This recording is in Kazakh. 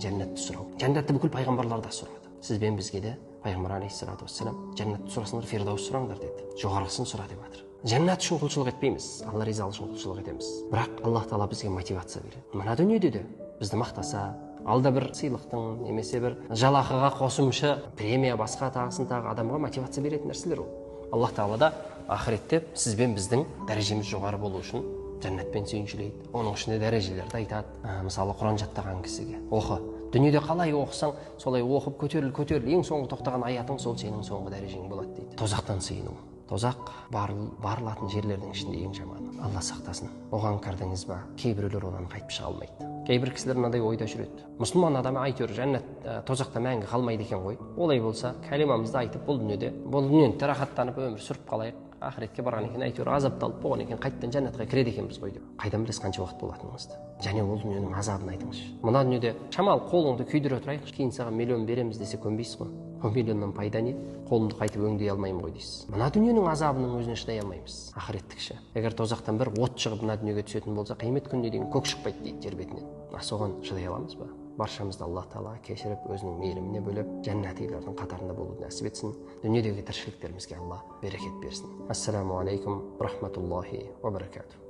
жәннатты сұрау. Жәннатты бүкіл пайғамбарлар да сұрады. Сіз бен бізге де пайғамбар алейхиссалату вассалам жәннатты сұрасыңдар, фирдаус сұраңдар деді. Жоғарғысын сұра деп жатыр. Жәннат үшін құлшылық етпейміз, Алла ризалығы үшін құлшылық етеміз. Бірақ Аллах Тағала бізге мотивация береді. Мына дүниеде де бізді мақтаса, алда бір сыйлықтың немесе бір жалақыға қосымша премия басқа тағысын тағы адамға мотивация беретін нәрселер ол. Аллах Тағала да ақыретте сіз бен біздің дәрежеміз жоғары болу үшін жәннатпен сүйіншілейді. Оның ішінде дәрежелерді айтады. Мысалы, Құран жаттаған кісіге оқы. Дүниеде қалай оқысаң, солай оқып көтеріл. Ең соңғы тоқтаған аятың сол сенің соңғы дәрежең болады дейді. Тозақтан сыйыну. Тозақ барылатын жерлердің ішінде ең жаманы. Алла сақтасын. Оған кірдіңіз ба? Кейбіреулер одан қайтып шыға алмайды. Кейбір кісілер мынадай ойда жүреді. Мұсылман адамы әйтеуір тозақта мәңгі қалмайды екен ғой. Олай болса, кәлимамызды айтып бұл дүниені рахаттанып өмір сүріп қалайық. Ақыретке барған екен, әйтеуір азапталып болған екен, қайттан жәннатқа кіреді екенбіз ғой деп. Қайдан білесіз қанша уақыт болатыныңызды? Және ол дүниенің азабын айтыңызшы. Мына дүниеде шамалы қолыңды күйдіре тұрайық, кейін саған миллион береміз десе көнбейсіз ғой. Ол миллионнан пайда не? Қолымды қайтып өңдей алмаймын ғой дейсіз. Мына дүниенің азабының өзіне шыдай алмаймыз. Ақыреттікші. Егер тозақтан бір от шығып мына дүниеге түсетін болса, қиямет күніне дейін көк шықпайды дейді жер бетінен. Соған шыдай аламыз ба? Баршамызды Аллах Тағала кешіріп, өзінің мейіріміне бөліп, жәннатилардың қатарында болуды нәсіп етсін. Дүниедегі тіршіліктерімізге Алла берекет берсін. Ассаламу алейкум рахматуллахи ва баракатух.